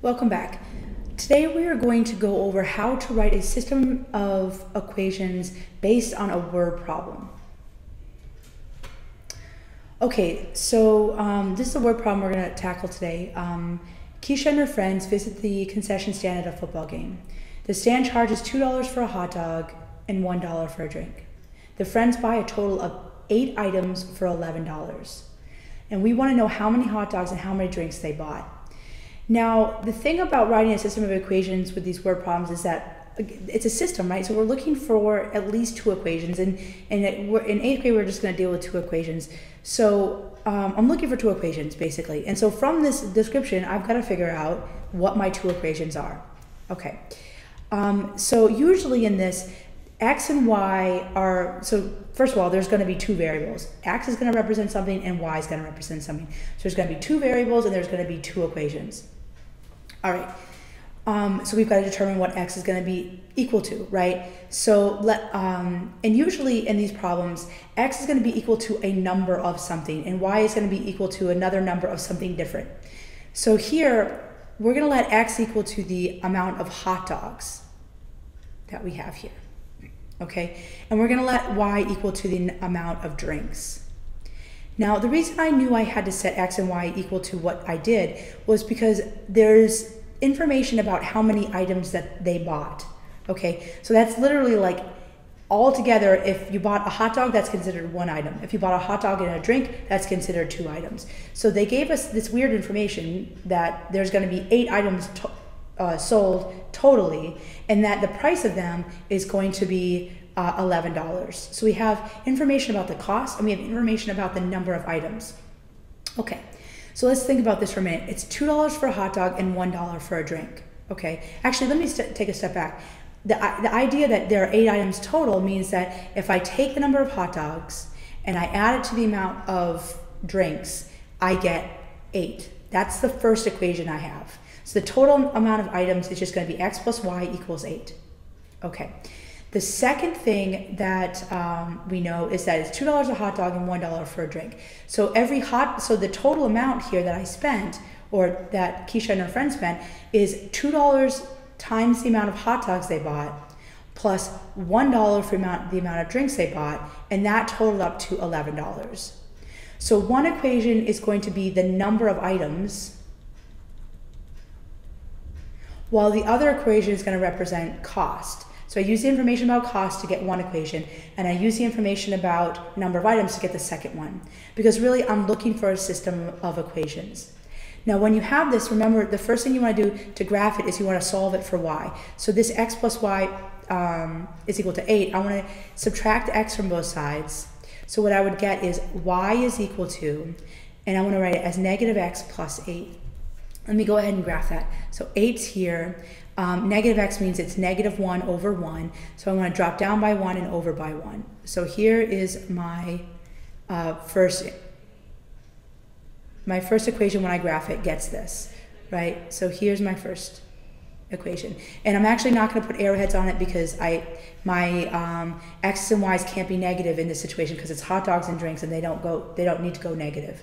Welcome back. Today we are going to go over how to write a system of equations based on a word problem. Okay, so this is a word problem we're going to tackle today. Keisha and her friends visit the concession stand at a football game. The stand charges $2 for a hot dog and $1 for a drink. The friends buy a total of 8 items for $11. And we want to know how many hot dogs and how many drinks they bought. Now, the thing about writing a system of equations with these word problems is that it's a system, right? So we're looking for at least 2 equations, and in 8th grade we're just going to deal with 2 equations. So I'm looking for 2 equations, basically. And so from this description, I've got to figure out what my 2 equations are. Okay. So usually in this, x and y are, so first of all, there's going to be 2 variables. X is going to represent something and y is going to represent something. So there's going to be 2 variables and there's going to be 2 equations. All right, so we've got to determine what x is going to be equal to, right? So and usually in these problems, x is going to be equal to a number of something and y is going to be equal to another number of something different. So here, we're going to let x equal to the amount of hot dogs that we have here, okay? And we're going to let y equal to the amount of drinks. Now, the reason I knew I had to set x and y equal to what I did was because there's information about how many items that they bought, okay? So that's literally like altogether, if you bought a hot dog, that's considered 1 item. If you bought a hot dog and a drink, that's considered 2 items. So they gave us this weird information that there's going to be 8 items sold totally, and that the price of them is going to be $11. So we have information about the cost and we have information about the number of items. Okay, so let's think about this for a minute. It's $2 for a hot dog and $1 for a drink. Okay, actually let me take a step back. The idea that there are 8 items total means that if I take the number of hot dogs and I add it to the amount of drinks, I get 8. That's the first equation I have. So the total amount of items is just going to be x plus y equals 8. Okay. The second thing that we know is that it's $2 a hot dog and $1 for a drink. So so the total amount here that I spent, or that Keisha and her friends spent, is $2 times the amount of hot dogs they bought, plus $1 for the amount of drinks they bought, and that totaled up to $11. So one equation is going to be the number of items, while the other equation is going to represent cost. So I use the information about cost to get one equation, and I use the information about number of items to get the second one. Because really, I'm looking for a system of equations. Now, when you have this, remember, the first thing you want to do to graph it is you want to solve it for y. So this x plus y is equal to 8. I want to subtract x from both sides. So what I would get is y is equal to, and I want to write it as negative x plus 8. Let me go ahead and graph that. So 8's here. Negative x means it's negative 1 over 1. So I want to drop down by 1 and over by 1. So here is my first equation. When I graph it, gets this, right? So here's my first equation. And I'm actually not going to put arrowheads on it because my x's and y's can't be negative in this situation because it's hot dogs and drinks and they don't need to go negative.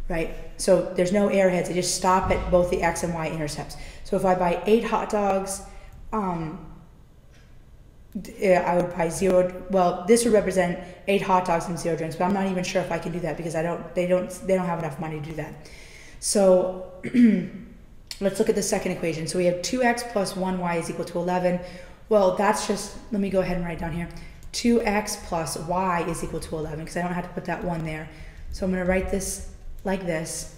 Right? So there's no arrowheads, they just stop at both the x and y intercepts. So if I buy 8 hot dogs, I would buy 0, well, this would represent 8 hot dogs and 0 drinks, but I'm not even sure if I can do that because they don't have enough money to do that. So let's look at the second equation. So we have 2x plus 1y is equal to 11. Well, that's just, let me go ahead and write down here. 2x plus y is equal to 11 because I don't have to put that 1 there. So I'm going to write this like this.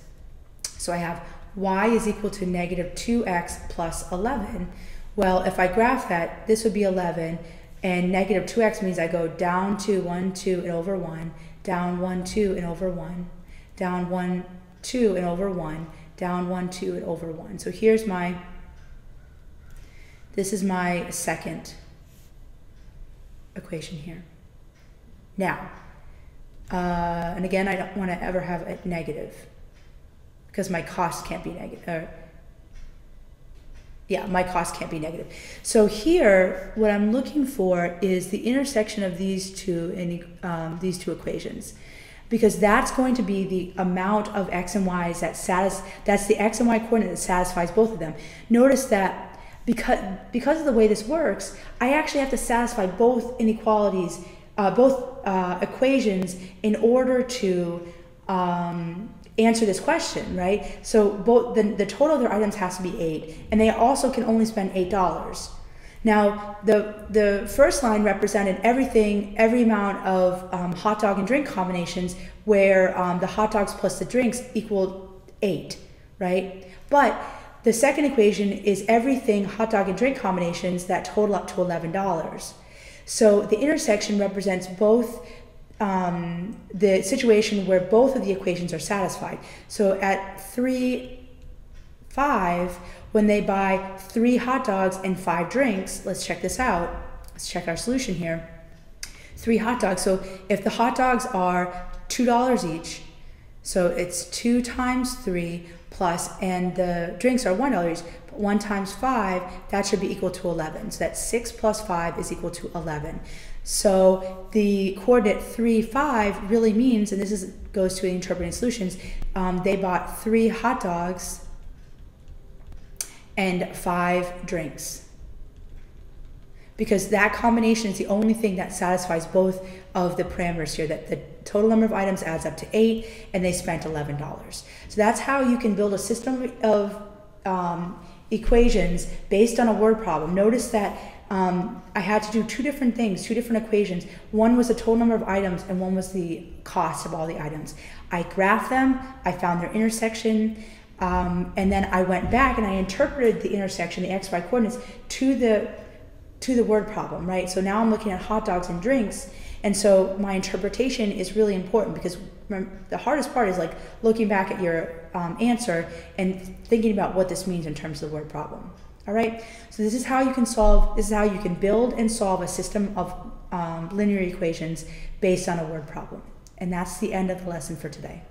So I have y is equal to negative 2x plus 11. Well, if I graph that, this would be 11, and negative 2x means I go down 2, 1, 2, and over 1, down 1, 2, and over 1, down 1, 2, and over 1, down 1, 2, and over 1. So here's this is my second equation here. Now, and again, I don't want to ever have a negative because my cost can't be negative. Yeah, my cost can't be negative. So here, what I'm looking for is the intersection of these two equations. because that's going to be the amount of x and y's that's the x and y coordinate that satisfies both of them. Notice that because of the way this works, I actually have to satisfy both inequalities, both equations in order to answer this question, right? So both the total of their items has to be 8, and they also can only spend $8. Now, the first line represented every amount of hot dog and drink combinations where the hot dogs plus the drinks equaled 8, right? But the second equation is everything hot dog and drink combinations that total up to $11. So the intersection represents both the situation where both of the equations are satisfied. So at 3, 5, when they buy 3 hot dogs and 5 drinks, let's check this out. Let's check our solution here. 3 hot dogs. So if the hot dogs are $2 each, so it's 2 times 3 plus, and the drinks are $1 each. 1 times 5, that should be equal to 11. So that's 6 plus 5 is equal to 11. So the coordinate 3, 5 really means, and this goes to interpreting solutions, they bought 3 hot dogs and 5 drinks. Because that combination is the only thing that satisfies both of the parameters here, that the total number of items adds up to 8 and they spent $11. So that's how you can build a system of equations based on a word problem. Notice that I had to do 2 different things, 2 different equations. One was the total number of items and one was the cost of all the items. I graphed them, I found their intersection, and then I went back and I interpreted the intersection, the XY coordinates, to the word problem, right? So now I'm looking at hot dogs and drinks, and so my interpretation is really important, because the hardest part is like looking back at your answer and thinking about what this means in terms of the word problem. All right, so this is how you can build and solve a system of linear equations based on a word problem. And that's the end of the lesson for today.